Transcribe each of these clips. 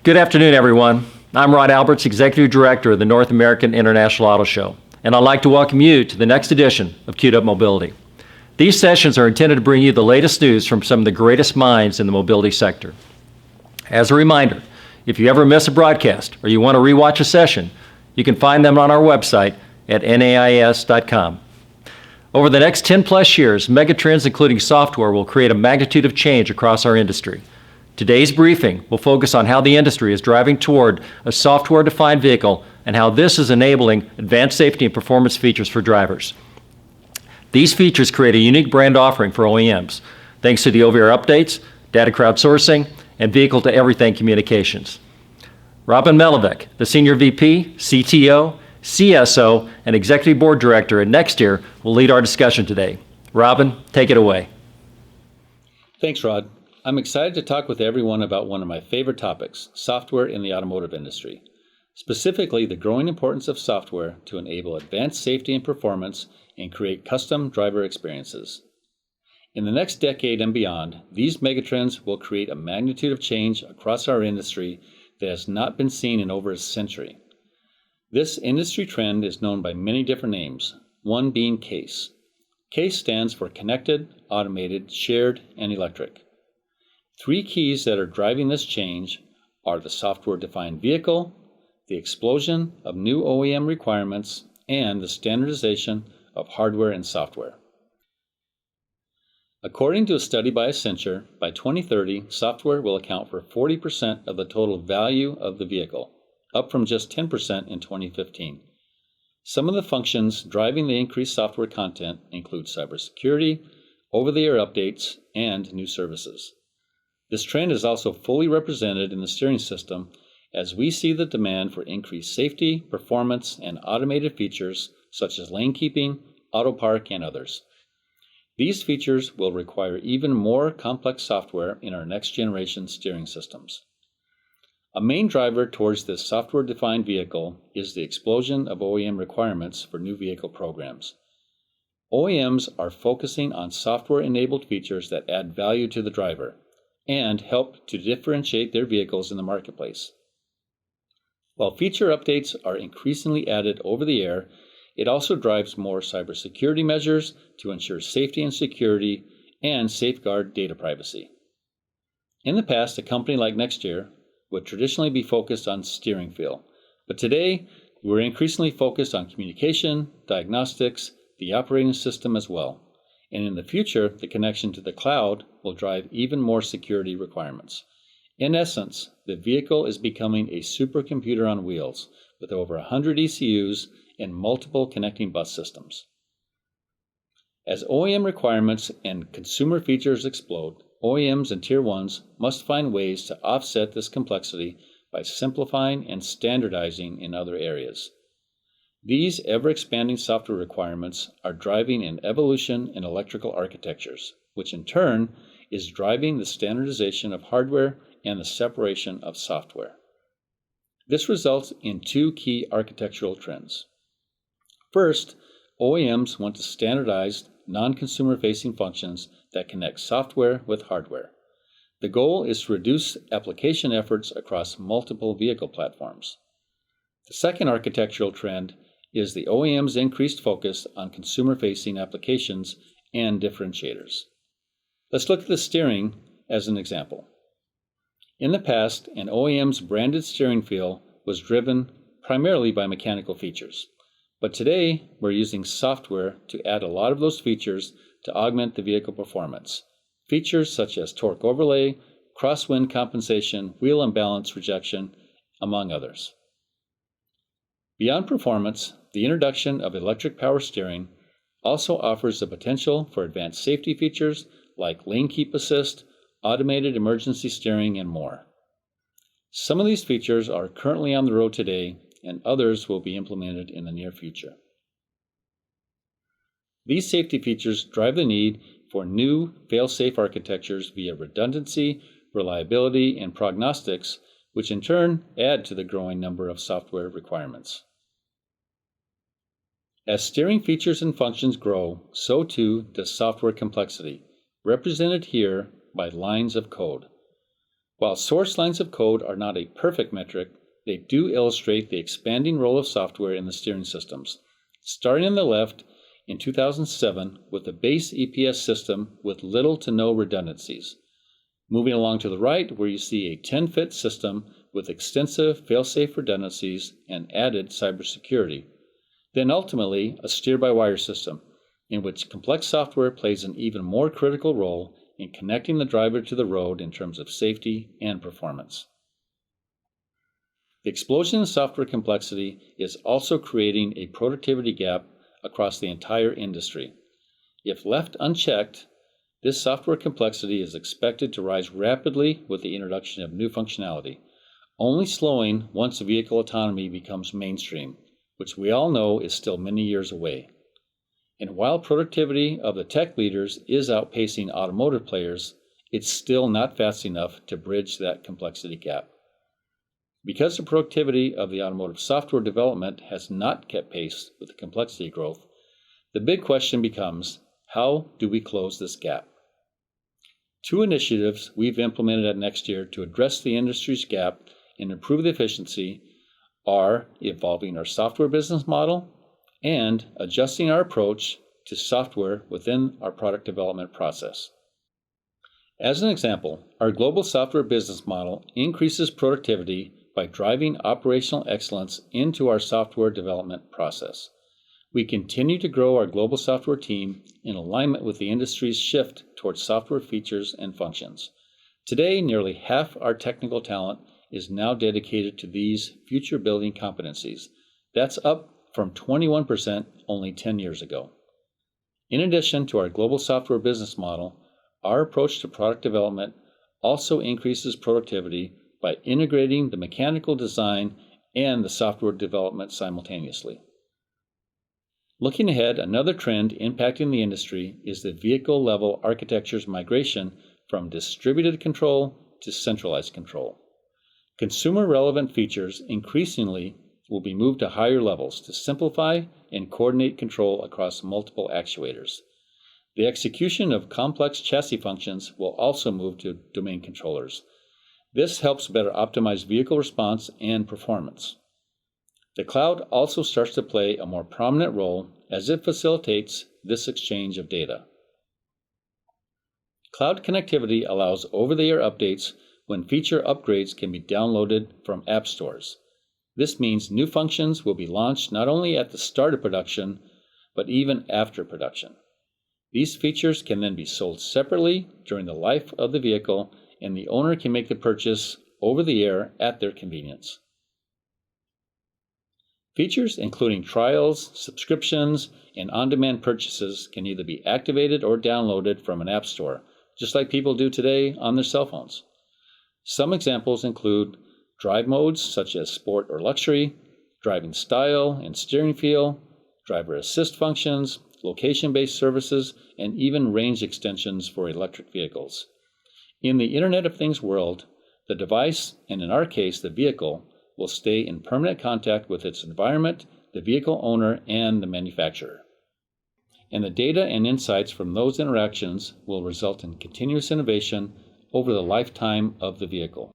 Good afternoon, everyone. I'm Rod Alberts, Executive Director of the North American International Auto Show, and I'd like to welcome you to the next edition of Queued Up Mobility. These sessions are intended to bring you the latest news from some of the greatest minds in the mobility sector. As a reminder, if you ever miss a broadcast or you want to rewatch a session, you can find them on our website at nais.com. Over the next 10 plus years, megatrends including software will create a magnitude of change across our industry. Today's briefing will focus on how the industry is driving toward a software-defined vehicle and how this is enabling advanced safety and performance features for drivers. These features create a unique brand offering for OEMs, thanks to the over-air updates, data crowdsourcing, and vehicle-to-everything communications. Robin Milavec, the Senior VP, CTO, CSO, and Executive Board Director at Nexteer, will lead our discussion today. Robin, take it away. Thanks, Rod. I'm excited to talk with everyone about one of my favorite topics, software in the automotive industry. Specifically, the growing importance of software to enable advanced safety and performance and create custom driver experiences. In the next decade and beyond, these megatrends will create a magnitude of change across our industry that has not been seen in over a century. This industry trend is known by many different names, one being CASE. CASE stands for Connected, Automated, Shared, and Electric. Three keys that are driving this change are the software-defined vehicle, the explosion of new OEM requirements, and the standardization of hardware and software. According to a study by Accenture, by 2030, software will account for 40% of the total value of the vehicle, up from just 10% in 2015. Some of the functions driving the increased software content include cybersecurity, over-the-air updates, and new services. This trend is also fully represented in the steering system as we see the demand for increased safety, performance, and automated features such as lane keeping, auto park, and others. These features will require even more complex software in our next generation steering systems. A main driver towards this software-defined vehicle is the explosion of OEM requirements for new vehicle programs. OEMs are focusing on software-enabled features that add value to the driver and help to differentiate their vehicles in the marketplace. While feature updates are increasingly added over the air, it also drives more cybersecurity measures to ensure safety and security and safeguard data privacy. In the past, a company like Nexteer would traditionally be focused on steering feel, but today we're increasingly focused on communication, diagnostics, the operating system as well. And in the future, the connection to the cloud will drive even more security requirements. In essence, the vehicle is becoming a supercomputer on wheels with over 100 ECUs and multiple connecting bus systems. As OEM requirements and consumer features explode, OEMs and Tier 1s must find ways to offset this complexity by simplifying and standardizing in other areas. These ever-expanding software requirements are driving an evolution in electrical architectures, which in turn is driving the standardization of hardware and the separation of software. This results in two key architectural trends. First, OEMs want to standardize non-consumer-facing functions that connect software with hardware. The goal is to reduce application efforts across multiple vehicle platforms. The second architectural trend is the OEM's increased focus on consumer-facing applications and differentiators. Let's look at the steering as an example. In the past, an OEM's branded steering feel was driven primarily by mechanical features. But today, we're using software to add a lot of those features to augment the vehicle performance. Features such as torque overlay, crosswind compensation, wheel imbalance rejection, among others. Beyond performance, the introduction of electric power steering also offers the potential for advanced safety features like lane keep assist, automated emergency steering, and more. Some of these features are currently on the road today, and others will be implemented in the near future. These safety features drive the need for new fail-safe architectures via redundancy, reliability, and prognostics, which in turn add to the growing number of software requirements. As steering features and functions grow, so too does software complexity, represented here by lines of code. While source lines of code are not a perfect metric, they do illustrate the expanding role of software in the steering systems. Starting on the left, in 2007 with a base EPS system with little to no redundancies. Moving along to the right, where you see a 10-fit system with extensive fail-safe redundancies and added cybersecurity. Then ultimately, a steer-by-wire system, in which complex software plays an even more critical role in connecting the driver to the road in terms of safety and performance. The explosion in software complexity is also creating a productivity gap across the entire industry. If left unchecked, this software complexity is expected to rise rapidly with the introduction of new functionality, only slowing once vehicle autonomy becomes mainstream, which we all know is still many years away. And while productivity of the tech leaders is outpacing automotive players, it's still not fast enough to bridge that complexity gap. Because the productivity of the automotive software development has not kept pace with the complexity growth, the big question becomes, how do we close this gap? Two initiatives we've implemented at Nexteer to address the industry's gap and improve the efficiency are evolving our software business model and adjusting our approach to software within our product development process. As an example, our global software business model increases productivity by driving operational excellence into our software development process. We continue to grow our global software team in alignment with the industry's shift towards software features and functions. Today, nearly half our technical talent is now dedicated to these future-building competencies. That's up from 21% only 10 years ago. In addition to our global software business model, our approach to product development also increases productivity by integrating the mechanical design and the software development simultaneously. Looking ahead, another trend impacting the industry is the vehicle-level architecture's migration from distributed control to centralized control. Consumer-relevant features increasingly will be moved to higher levels to simplify and coordinate control across multiple actuators. The execution of complex chassis functions will also move to domain controllers. This helps better optimize vehicle response and performance. The cloud also starts to play a more prominent role as it facilitates this exchange of data. Cloud connectivity allows over-the-air updates when feature upgrades can be downloaded from app stores. This means new functions will be launched not only at the start of production, but even after production. These features can then be sold separately during the life of the vehicle, and the owner can make the purchase over the air at their convenience. Features including trials, subscriptions, and on-demand purchases can either be activated or downloaded from an app store, just like people do today on their cell phones. Some examples include drive modes such as sport or luxury, driving style and steering feel, driver assist functions, location-based services, and even range extensions for electric vehicles. In the Internet of Things world, the device, and in our case the vehicle, will stay in permanent contact with its environment, the vehicle owner, and the manufacturer. And the data and insights from those interactions will result in continuous innovation over the lifetime of the vehicle.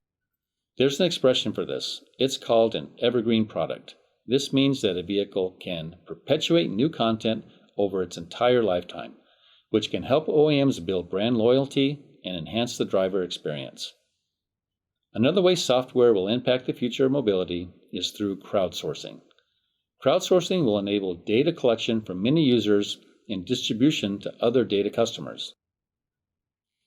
There's an expression for this. It's called an Evergreen product. This means that a vehicle can perpetuate new content over its entire lifetime, which can help OEMs build brand loyalty and enhance the driver experience. Another way software will impact the future of mobility is through crowdsourcing. Crowdsourcing will enable data collection from many users and distribution to other data customers.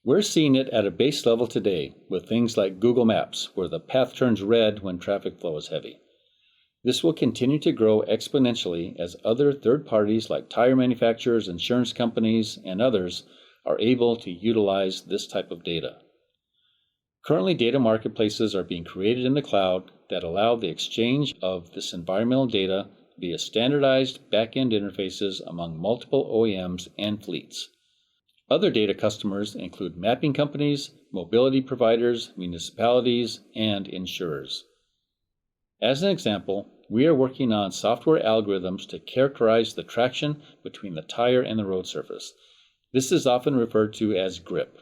We're seeing it at a base level today with things like Google Maps, where the path turns red when traffic flow is heavy. This will continue to grow exponentially as other third parties like tire manufacturers, insurance companies, and others are able to utilize this type of data. Currently, data marketplaces are being created in the cloud that allow the exchange of this environmental data via standardized back-end interfaces among multiple OEMs and fleets. Other data customers include mapping companies, mobility providers, municipalities, and insurers. As an example, we are working on software algorithms to characterize the traction between the tire and the road surface. This is often referred to as grip.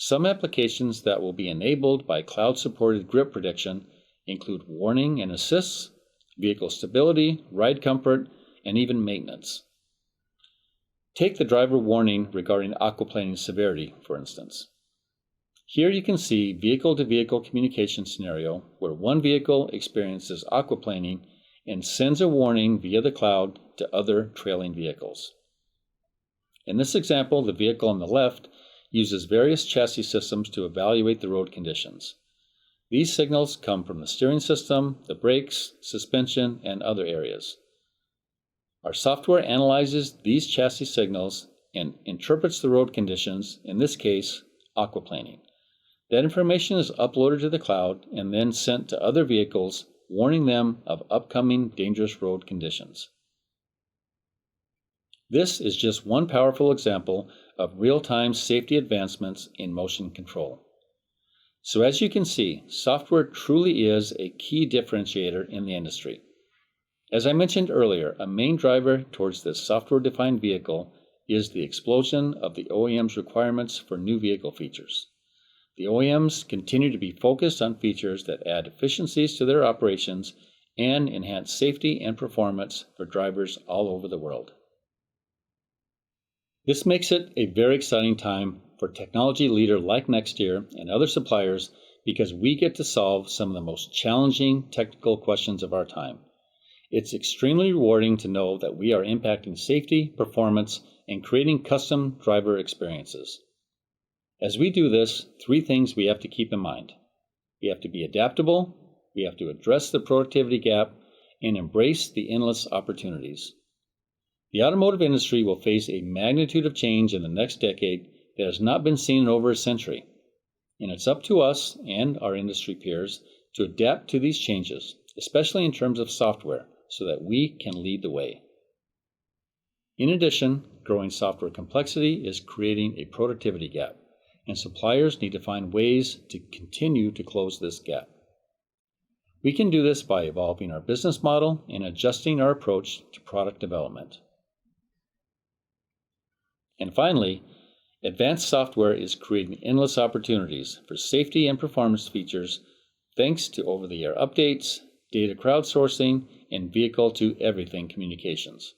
Some applications that will be enabled by cloud-supported grip prediction include warning and assists, vehicle stability, ride comfort, and even maintenance. Take the driver warning regarding aquaplaning severity, for instance. Here you can see vehicle-to-vehicle communication scenario where one vehicle experiences aquaplaning and sends a warning via the cloud to other trailing vehicles. In this example, the vehicle on the left uses various chassis systems to evaluate the road conditions. These signals come from the steering system, the brakes, suspension, and other areas. Our software analyzes these chassis signals and interprets the road conditions, in this case, aquaplaning. That information is uploaded to the cloud and then sent to other vehicles, warning them of upcoming dangerous road conditions. This is just one powerful example of real-time safety advancements in motion control. So as you can see, software truly is a key differentiator in the industry. As I mentioned earlier, a main driver towards this software-defined vehicle is the explosion of the OEM's requirements for new vehicle features. The OEMs continue to be focused on features that add efficiencies to their operations and enhance safety and performance for drivers all over the world. This makes it a very exciting time for a technology leader like Nexteer and other suppliers because we get to solve some of the most challenging technical questions of our time. It's extremely rewarding to know that we are impacting safety, performance, and creating custom driver experiences. As we do this, three things we have to keep in mind. We have to be adaptable, we have to address the productivity gap, and embrace the endless opportunities. The automotive industry will face a magnitude of change in the next decade that has not been seen in over a century, and it's up to us and our industry peers to adapt to these changes, especially in terms of software, so that we can lead the way. In addition, growing software complexity is creating a productivity gap, and suppliers need to find ways to continue to close this gap. We can do this by evolving our business model and adjusting our approach to product development. And finally, advanced software is creating endless opportunities for safety and performance features thanks to over-the-air updates, data crowdsourcing, and vehicle-to-everything communications.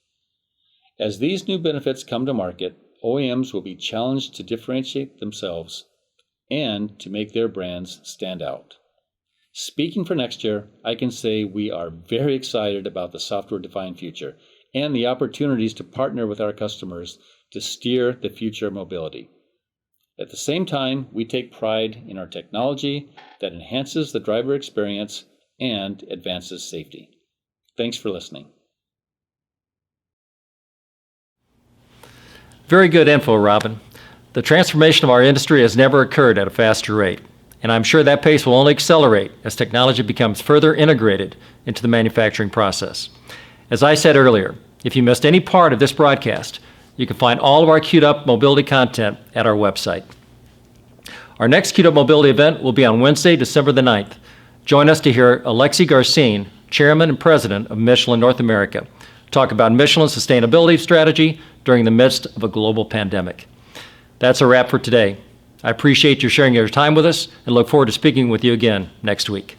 As these new benefits come to market, OEMs will be challenged to differentiate themselves and to make their brands stand out. Speaking for Nexteer, I can say we are very excited about the software-defined future and the opportunities to partner with our customers to steer the future of mobility. At the same time, we take pride in our technology that enhances the driver experience and advances safety. Thanks for listening. Very good info, Robin. The transformation of our industry has never occurred at a faster rate, and I'm sure that pace will only accelerate as technology becomes further integrated into the manufacturing process. As I said earlier, if you missed any part of this broadcast, you can find all of our Queued Up Mobility content at our website. Our next Queued Up Mobility event will be on Wednesday, December the 9th. Join us to hear Alexi Garcin, Chairman and President of Michelin North America, talk about Michelin's sustainability strategy during the midst of a global pandemic. That's a wrap for today. I appreciate you sharing your time with us and look forward to speaking with you again next week.